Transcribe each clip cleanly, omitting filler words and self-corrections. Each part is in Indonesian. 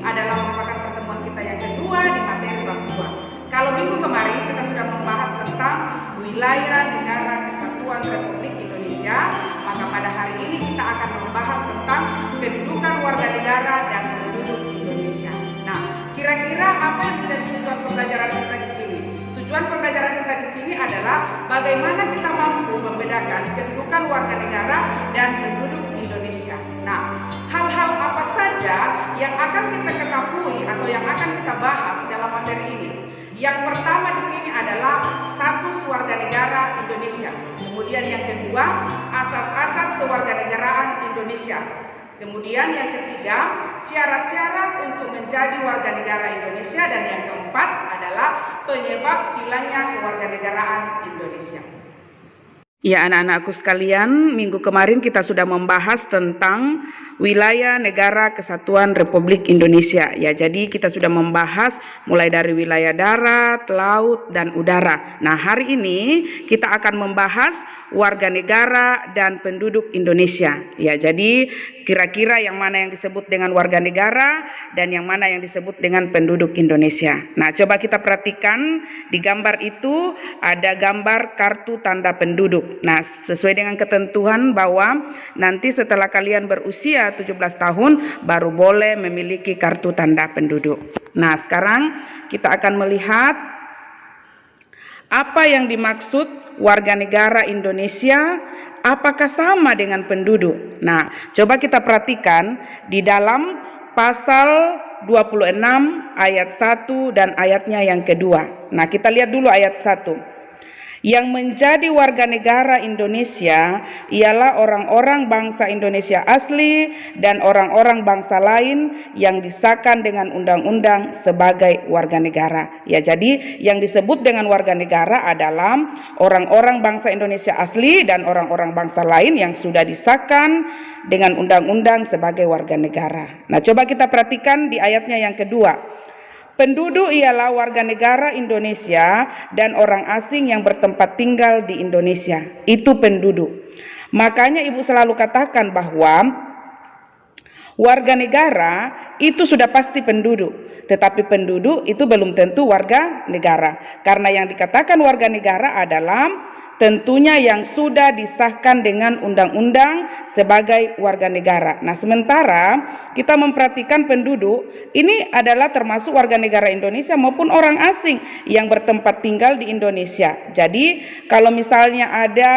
adalah merupakan pertemuan kita yang kedua di materi bab 2. Kalau minggu kemarin kita sudah membahas tentang wilayah negara kesatuan Republik Indonesia, maka pada hari ini kita akan membahas tentang kedudukan warga negara dan penduduk Indonesia. Nah, kira-kira apa yang menjadi tujuan pembelajaran kita di sini? Tujuan pembelajaran kita di sini adalah bagaimana kita mampu membedakan kedudukan warga negara dan penduduk Indonesia. Nah, hal-hal apa saja yang akan kita ketahui atau yang akan kita bahas dalam materi ini? Yang pertama di sini adalah status warga negara Indonesia. Kemudian yang kedua, asas-asas kewarganegaraan Indonesia. Kemudian yang ketiga, syarat-syarat untuk menjadi warga negara Indonesia, dan yang keempat adalah penyebab hilangnya kewarganegaraan Indonesia. Ya, anak-anakku sekalian, minggu kemarin kita sudah membahas tentang wilayah negara kesatuan Republik Indonesia. Ya, jadi kita sudah membahas mulai dari wilayah darat, laut, dan udara. Nah, hari ini kita akan membahas warga negara dan penduduk Indonesia. Ya, jadi kira-kira yang mana yang disebut dengan warga negara dan yang mana yang disebut dengan penduduk Indonesia. Nah, coba kita perhatikan di gambar itu ada gambar kartu tanda penduduk. Nah, sesuai dengan ketentuan bahwa nanti setelah kalian berusia 17 tahun baru boleh memiliki kartu tanda penduduk. Nah, sekarang kita akan melihat apa yang dimaksud warga negara Indonesia, apakah sama dengan penduduk. Nah, coba kita perhatikan di dalam pasal 26 ayat 1 dan ayatnya yang kedua. Nah, kita lihat dulu ayat 1. Yang menjadi warga negara Indonesia ialah orang-orang bangsa Indonesia asli dan orang-orang bangsa lain yang disahkan dengan undang-undang sebagai warga negara. Ya, jadi yang disebut dengan warga negara adalah orang-orang bangsa Indonesia asli dan orang-orang bangsa lain yang sudah disahkan dengan undang-undang sebagai warga negara. Nah, coba kita perhatikan di ayatnya yang kedua. Penduduk ialah warga negara Indonesia dan orang asing yang bertempat tinggal di Indonesia. Itu penduduk. Makanya Ibu selalu katakan bahwa warga negara itu sudah pasti penduduk, tetapi penduduk itu belum tentu warga negara. Karena yang dikatakan warga negara adalah tentunya yang sudah disahkan dengan undang-undang sebagai warga negara. Nah, sementara kita memperhatikan penduduk, ini adalah termasuk warga negara Indonesia maupun orang asing yang bertempat tinggal di Indonesia. Jadi, kalau misalnya ada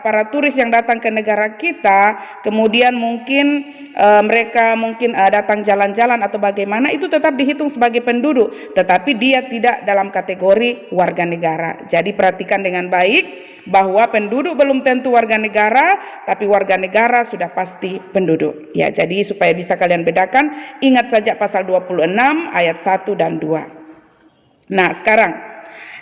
para turis yang datang ke negara kita, kemudian mungkin mereka mungkin datang jalan-jalan atau bagaimana, itu tetap dihitung sebagai penduduk, tetapi dia tidak dalam kategori warga negara. Jadi, perhatikan dengan baik bahwa penduduk belum tentu warga negara, tapi warga negara sudah pasti penduduk. Ya, jadi supaya bisa kalian bedakan, ingat saja pasal 26 ayat 1 dan 2. Nah, sekarang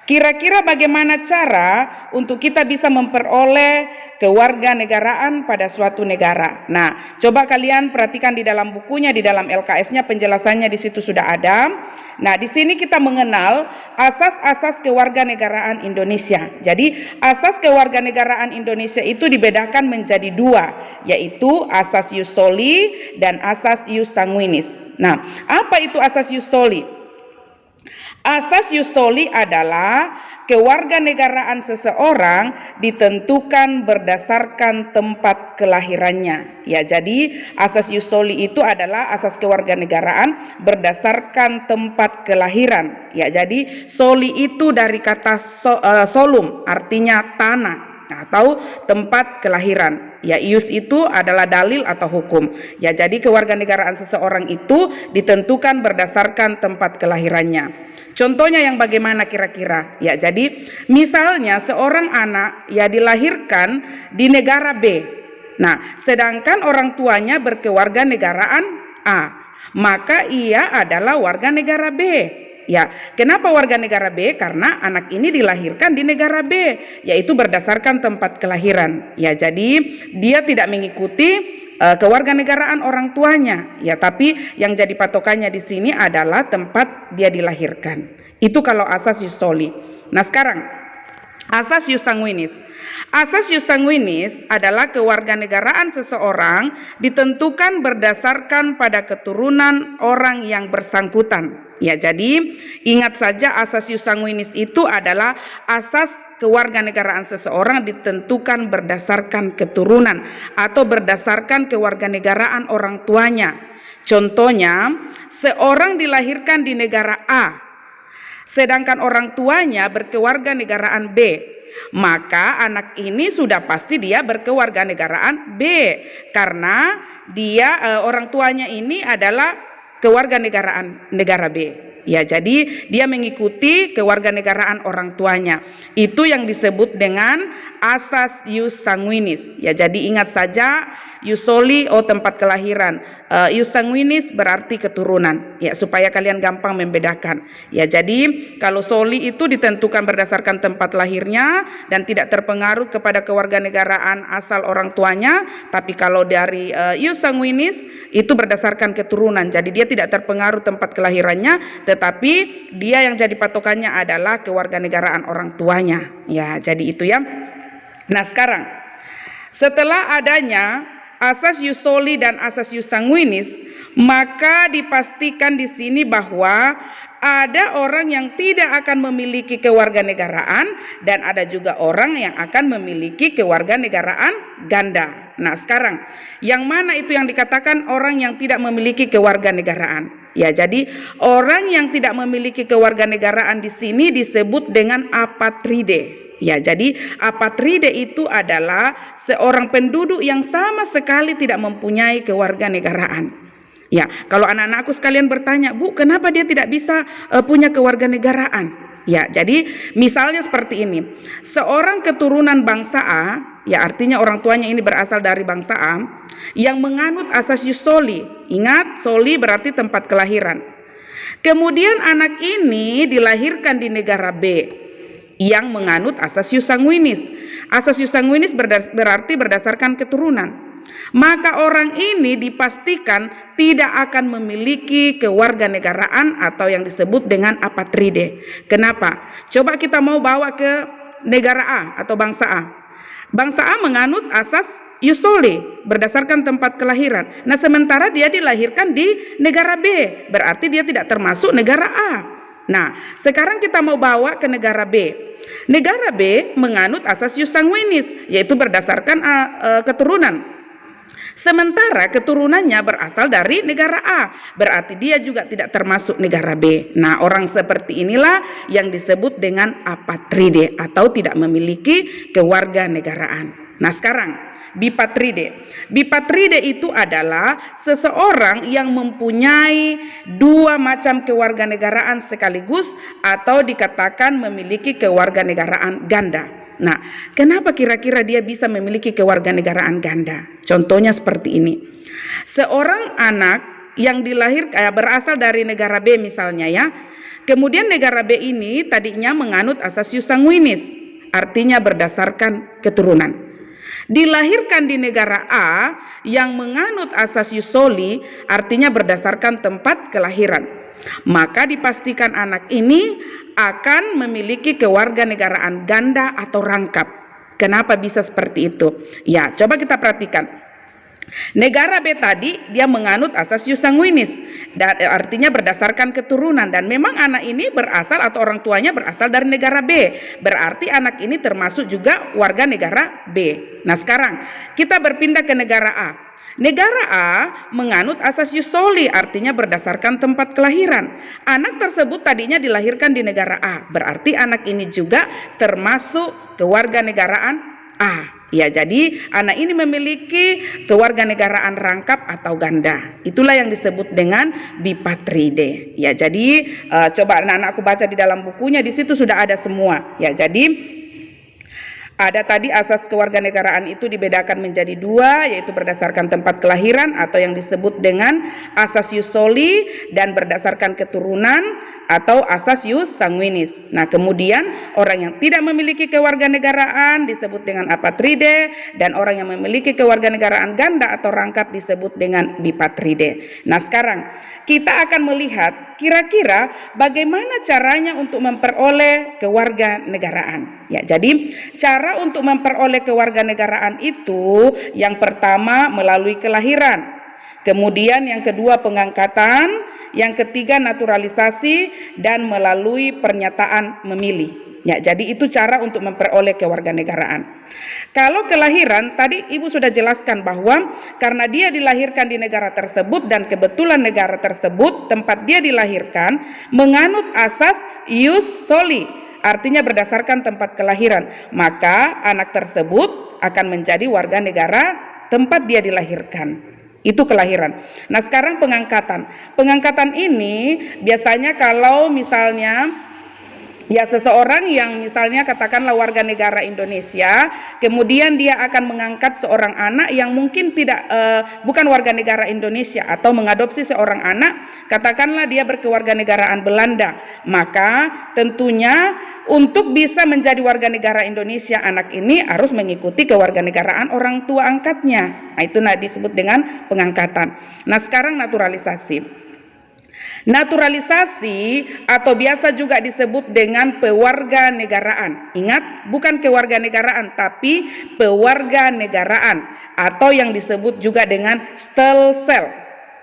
kira-kira bagaimana cara untuk kita bisa memperoleh kewarganegaraan pada suatu negara? Nah, coba kalian perhatikan di dalam bukunya, di dalam LKS-nya penjelasannya di situ sudah ada. Nah, di sini kita mengenal asas-asas kewarganegaraan Indonesia. Jadi, asas kewarganegaraan Indonesia itu dibedakan menjadi dua, yaitu asas ius soli dan asas ius sanguinis. Nah, apa itu asas ius soli? Asas ius soli adalah kewarganegaraan seseorang ditentukan berdasarkan tempat kelahirannya. Ya, jadi asas ius soli itu adalah asas kewarganegaraan berdasarkan tempat kelahiran. Ya, jadi soli itu dari kata solum, artinya tanah atau tempat kelahiran. Ya, ius itu adalah dalil atau hukum. Ya, jadi kewarganegaraan seseorang itu ditentukan berdasarkan tempat kelahirannya. Contohnya yang bagaimana kira-kira? Ya, jadi misalnya seorang anak ya dilahirkan di negara B. Nah, sedangkan orang tuanya berkewarganegaraan A, maka ia adalah warga negara B. Ya, kenapa warga negara B? Karena anak ini dilahirkan di negara B, yaitu berdasarkan tempat kelahiran. Ya, jadi dia tidak mengikuti kewarganegaraan orang tuanya. Ya, tapi yang jadi patokannya di sini adalah tempat dia dilahirkan. Itu kalau asas ius soli. Nah, sekarang Asas ius sanguinis. Asas ius sanguinis adalah kewarganegaraan seseorang ditentukan berdasarkan pada keturunan orang yang bersangkutan. Ya, jadi ingat saja asas ius sanguinis itu adalah asas kewarganegaraan seseorang ditentukan berdasarkan keturunan atau berdasarkan kewarganegaraan orang tuanya. Contohnya, seorang dilahirkan di negara A, sedangkan orang tuanya berkewarganegaraan B, maka anak ini sudah pasti dia berkewarganegaraan B karena dia orang tuanya ini adalah kewarganegaraan negara B. Ya, jadi dia mengikuti kewarganegaraan orang tuanya. Itu yang disebut dengan asas ius sanguinis. Ya, jadi ingat saja ius soli tempat kelahiran, ius sanguinis berarti keturunan. Ya, supaya kalian gampang membedakan. Ya, jadi kalau soli itu ditentukan berdasarkan tempat lahirnya dan tidak terpengaruh kepada kewarganegaraan asal orang tuanya, tapi kalau dari ius sanguinis itu berdasarkan keturunan. Jadi dia tidak terpengaruh tempat kelahirannya, tetapi dia yang jadi patokannya adalah kewarganegaraan orang tuanya. Ya, jadi itu ya. Nah, sekarang setelah adanya asas ius soli dan asas ius sanguinis, maka dipastikan di sini bahwa ada orang yang tidak akan memiliki kewarganegaraan dan ada juga orang yang akan memiliki kewarganegaraan ganda. Nah, sekarang yang mana itu yang dikatakan orang yang tidak memiliki kewarganegaraan? Ya, jadi orang yang tidak memiliki kewarganegaraan di sini disebut dengan apatride. Ya, jadi apatride itu adalah seorang penduduk yang sama sekali tidak mempunyai kewarganegaraan. Ya, kalau anak-anakku sekalian bertanya, Bu, kenapa dia tidak bisa punya kewarganegaraan? Ya, jadi misalnya seperti ini. Seorang keturunan bangsa A, ya artinya orang tuanya ini berasal dari bangsa A, yang menganut asas ius soli. Ingat, soli berarti tempat kelahiran. Kemudian anak ini dilahirkan di negara B yang menganut asas ius sanguinis. Asas ius sanguinis berarti berdasarkan keturunan. Maka orang ini dipastikan tidak akan memiliki kewarganegaraan atau yang disebut dengan apatride. Kenapa? Coba kita mau bawa ke negara A atau bangsa A. Bangsa A menganut asas ius soli berdasarkan tempat kelahiran. Nah, sementara dia dilahirkan di negara B, berarti dia tidak termasuk negara A. Nah, sekarang kita mau bawa ke negara B. Negara B menganut asas ius sanguinis, yaitu berdasarkan keturunan. Sementara keturunannya berasal dari negara A, berarti dia juga tidak termasuk negara B. Nah, orang seperti inilah yang disebut dengan apatride atau tidak memiliki kewarganegaraan. Nah, sekarang bipatride. Bipatride itu adalah seseorang yang mempunyai dua macam kewarganegaraan sekaligus atau dikatakan memiliki kewarganegaraan ganda. Nah, kenapa kira-kira dia bisa memiliki kewarganegaraan ganda? Contohnya seperti ini. Seorang anak yang dilahirkan berasal dari negara B misalnya ya. Kemudian negara B ini tadinya menganut asas ius sanguinis, artinya berdasarkan keturunan. Dilahirkan di negara A yang menganut asas ius soli, artinya berdasarkan tempat kelahiran. Maka dipastikan anak ini akan memiliki kewarganegaraan ganda atau rangkap. Kenapa bisa seperti itu? Ya, coba kita perhatikan. Negara B tadi dia menganut asas ius sanguinis, dan artinya berdasarkan keturunan, dan memang anak ini berasal atau orang tuanya berasal dari negara B. Berarti anak ini termasuk juga warga negara B. Nah, sekarang kita berpindah ke negara A. Negara A menganut asas ius soli, artinya berdasarkan tempat kelahiran. Anak tersebut tadinya dilahirkan di negara A, berarti anak ini juga termasuk kewarganegaraan A. Ya, jadi anak ini memiliki kewarganegaraan rangkap atau ganda. Itulah yang disebut dengan bipatride. Ya, jadi coba anak-anakku baca di dalam bukunya, di situ sudah ada semua. Ya, jadi ada tadi asas kewarganegaraan itu dibedakan menjadi dua, yaitu berdasarkan tempat kelahiran atau yang disebut dengan asas ius soli dan berdasarkan keturunan atau asas ius sanguinis. Nah, kemudian orang yang tidak memiliki kewarganegaraan disebut dengan apatride dan orang yang memiliki kewarganegaraan ganda atau rangkap disebut dengan bipatride. Nah, sekarang kita akan melihat kira-kira bagaimana caranya untuk memperoleh kewarganegaraan. Ya, jadi cara untuk memperoleh kewarganegaraan itu yang pertama melalui kelahiran, kemudian yang kedua pengangkatan, yang ketiga naturalisasi, dan melalui pernyataan memilih. Ya, jadi itu cara untuk memperoleh kewarganegaraan. Kalau kelahiran, tadi Ibu sudah jelaskan bahwa karena dia dilahirkan di negara tersebut dan kebetulan negara tersebut tempat dia dilahirkan menganut asas ius soli, artinya berdasarkan tempat kelahiran, maka anak tersebut akan menjadi warga negara tempat dia dilahirkan. Itu kelahiran. Nah, sekarang pengangkatan. Pengangkatan ini biasanya kalau misalnya ya seseorang yang misalnya katakanlah warga negara Indonesia, kemudian dia akan mengangkat seorang anak yang mungkin bukan warga negara Indonesia, atau mengadopsi seorang anak, katakanlah dia berkewarganegaraan Belanda, maka tentunya untuk bisa menjadi warga negara Indonesia, anak ini harus mengikuti kewarganegaraan orang tua angkatnya. Nah, itu disebut dengan pengangkatan. Nah, sekarang naturalisasi. Naturalisasi atau biasa juga disebut dengan pewarganegaraan. Ingat, bukan kewarganegaraan tapi pewarganegaraan, atau yang disebut juga dengan stelsel.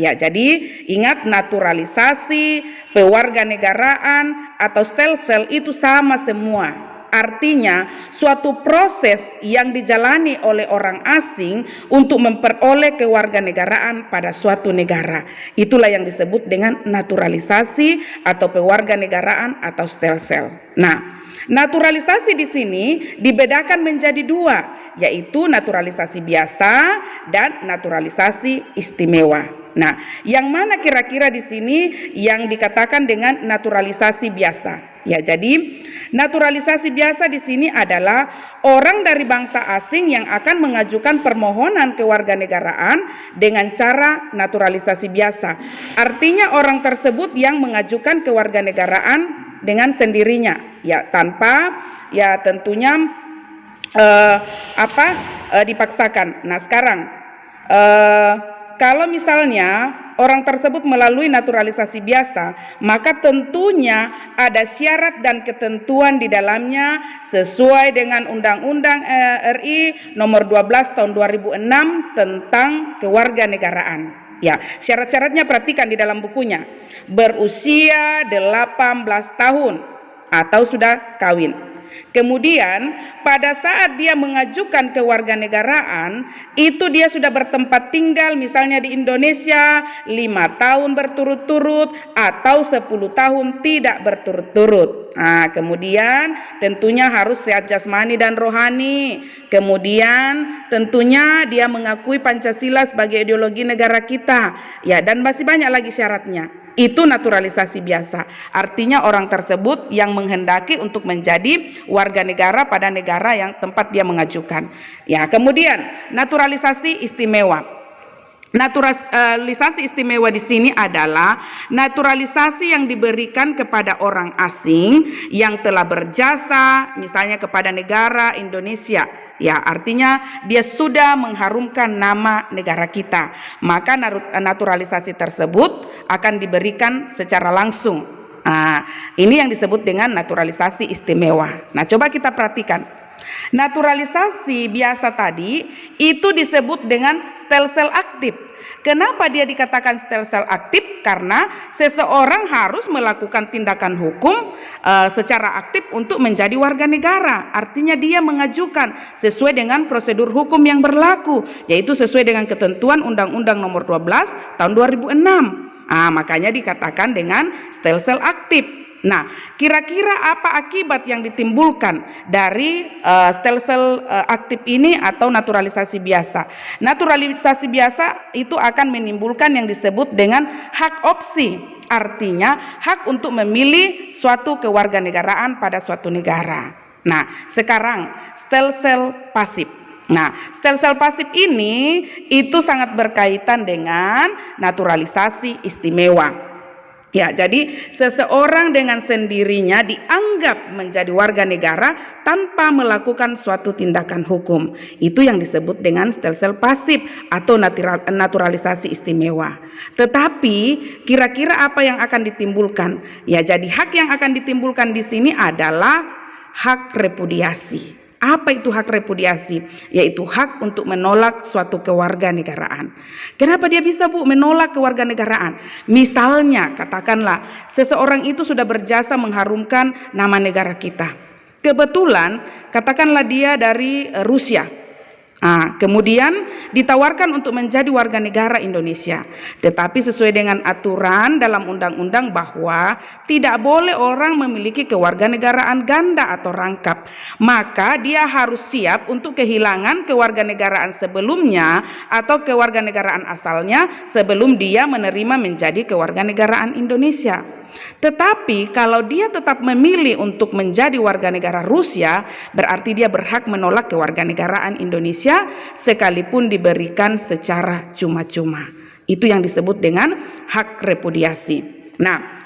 Ya, jadi ingat, naturalisasi, pewarganegaraan atau stelsel itu sama semua. Artinya suatu proses yang dijalani oleh orang asing untuk memperoleh kewarganegaraan pada suatu negara. Itulah yang disebut dengan naturalisasi atau pewarganegaraan atau stelsel. Nah, naturalisasi di sini dibedakan menjadi dua, yaitu naturalisasi biasa dan naturalisasi istimewa. Nah, yang mana kira-kira di sini yang dikatakan dengan naturalisasi biasa? Ya, jadi naturalisasi biasa di sini adalah orang dari bangsa asing yang akan mengajukan permohonan kewarganegaraan dengan cara naturalisasi biasa. Artinya orang tersebut yang mengajukan kewarganegaraan dengan sendirinya, ya tanpa ya tentunya dipaksakan. Nah, sekarang kalau misalnya orang tersebut melalui naturalisasi biasa, maka tentunya ada syarat dan ketentuan di dalamnya sesuai dengan Undang-Undang RI nomor 12 tahun 2006 tentang kewarganegaraan. Ya, syarat-syaratnya perhatikan di dalam bukunya. Berusia 18 tahun atau sudah kawin. Kemudian pada saat dia mengajukan kewarganegaraan, itu dia sudah bertempat tinggal misalnya di Indonesia 5 tahun berturut-turut atau 10 tahun tidak berturut-turut. Nah, kemudian tentunya harus sehat jasmani dan rohani. Kemudian tentunya dia mengakui Pancasila sebagai ideologi negara kita. Ya, dan masih banyak lagi syaratnya. Itu naturalisasi biasa. Artinya orang tersebut yang menghendaki untuk menjadi warga negara pada negara yang tempat dia mengajukan. Ya, kemudian naturalisasi istimewa. Naturalisasi istimewa di sini adalah naturalisasi yang diberikan kepada orang asing yang telah berjasa misalnya kepada negara Indonesia. Ya, artinya dia sudah mengharumkan nama negara kita. Maka naturalisasi tersebut akan diberikan secara langsung. Nah, ini yang disebut dengan naturalisasi istimewa. Nah, coba kita perhatikan. Naturalisasi biasa tadi itu disebut dengan stelsel aktif. Kenapa dia dikatakan stelsel aktif? Karena seseorang harus melakukan tindakan hukum secara aktif untuk menjadi warga negara. Artinya dia mengajukan sesuai dengan prosedur hukum yang berlaku, yaitu sesuai dengan ketentuan Undang-Undang nomor 12 tahun 2006. Makanya dikatakan dengan stelsel aktif. Nah, kira-kira apa akibat yang ditimbulkan dari stelsel aktif ini atau naturalisasi biasa? Naturalisasi biasa itu akan menimbulkan yang disebut dengan hak opsi. Artinya hak untuk memilih suatu kewarganegaraan pada suatu negara. Nah, sekarang stelsel pasif. Nah, stelsel pasif ini itu sangat berkaitan dengan naturalisasi istimewa. Ya, jadi seseorang dengan sendirinya dianggap menjadi warga negara tanpa melakukan suatu tindakan hukum. Itu yang disebut dengan stelsel pasif atau naturalisasi istimewa. Tetapi kira-kira apa yang akan ditimbulkan? Ya, jadi hak yang akan ditimbulkan di sini adalah hak repudiasi. Apa itu hak repudiasi? Yaitu hak untuk menolak suatu kewarganegaraan. Kenapa dia bisa, Bu, menolak kewarganegaraan? Misalnya, katakanlah seseorang itu sudah berjasa mengharumkan nama negara kita. Kebetulan, katakanlah dia dari Rusia. Kemudian ditawarkan untuk menjadi warga negara Indonesia, tetapi sesuai dengan aturan dalam undang-undang bahwa tidak boleh orang memiliki kewarganegaraan ganda atau rangkap, maka dia harus siap untuk kehilangan kewarganegaraan sebelumnya atau kewarganegaraan asalnya sebelum dia menerima menjadi kewarganegaraan Indonesia. Tetapi kalau dia tetap memilih untuk menjadi warga negara Rusia, berarti dia berhak menolak kewarganegaraan Indonesia sekalipun diberikan secara cuma-cuma. Itu yang disebut dengan hak repudiasi. Nah,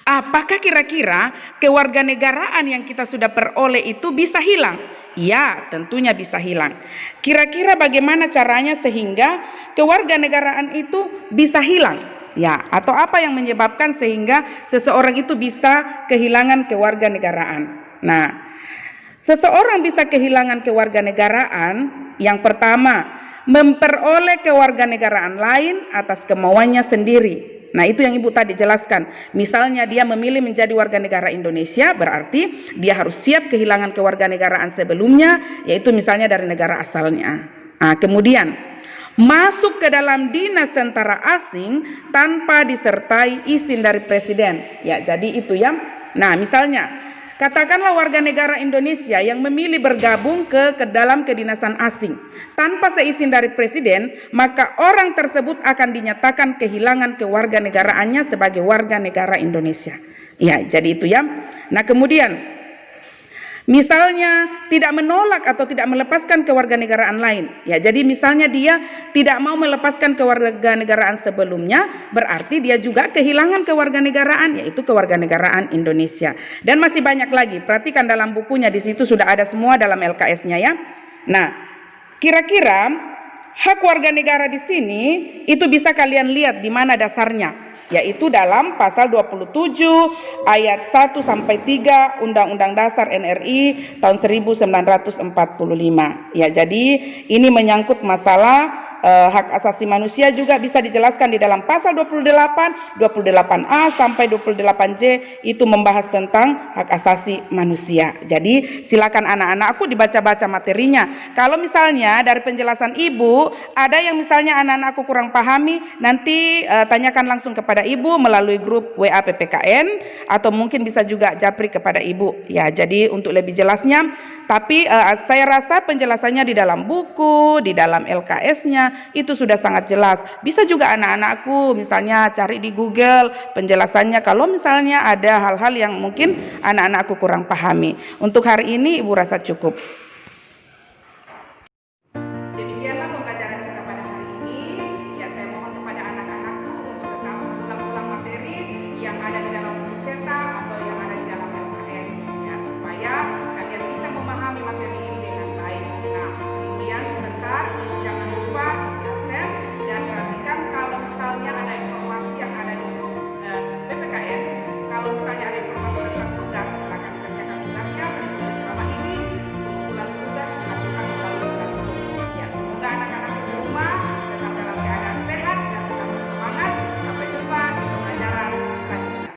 apakah kira-kira kewarganegaraan yang kita sudah peroleh itu bisa hilang? Ya, tentunya bisa hilang. Kira-kira bagaimana caranya sehingga kewarganegaraan itu bisa hilang? Ya, atau apa yang menyebabkan sehingga seseorang itu bisa kehilangan kewarganegaraan? Nah, seseorang bisa kehilangan kewarganegaraan yang pertama, memperoleh kewarganegaraan lain atas kemauannya sendiri. Nah, itu yang Ibu tadi jelaskan. Misalnya dia memilih menjadi warga negara Indonesia, berarti dia harus siap kehilangan kewarganegaraan sebelumnya, yaitu misalnya dari negara asalnya. Kemudian masuk ke dalam dinas tentara asing tanpa disertai izin dari presiden. Ya, jadi itu ya. Nah, misalnya katakanlah warga negara Indonesia yang memilih bergabung ke dalam kedinasan asing tanpa seizin dari presiden, maka orang tersebut akan dinyatakan kehilangan kewarganegaraannya sebagai warga negara Indonesia. Ya, jadi itu ya. Nah, kemudian misalnya tidak menolak atau tidak melepaskan kewarganegaraan lain. Ya, jadi misalnya dia tidak mau melepaskan kewarganegaraan sebelumnya, berarti dia juga kehilangan kewarganegaraan, yaitu kewarganegaraan Indonesia. Dan masih banyak lagi. Perhatikan dalam bukunya, di situ sudah ada semua dalam LKS-nya ya. Nah, kira-kira hak warga negara di sini itu bisa kalian lihat di mana dasarnya, yaitu dalam pasal 27 ayat 1 sampai 3 Undang-Undang Dasar NRI tahun 1945. Ya, jadi ini menyangkut masalah hak asasi manusia, juga bisa dijelaskan di dalam pasal 28, 28A sampai 28J, itu membahas tentang hak asasi manusia. Jadi silakan anak-anakku dibaca-baca materinya. Kalau misalnya dari penjelasan Ibu ada yang misalnya anak-anakku kurang pahami, nanti tanyakan langsung kepada Ibu melalui grup WA PPKN, atau mungkin bisa juga japri kepada Ibu. Ya, jadi untuk lebih jelasnya, tapi saya rasa penjelasannya di dalam buku, di dalam LKS-nya itu sudah sangat jelas. Bisa juga anak-anakku misalnya cari di Google penjelasannya kalau misalnya ada hal-hal yang mungkin anak-anakku kurang pahami. Untuk hari ini Ibu rasa cukup.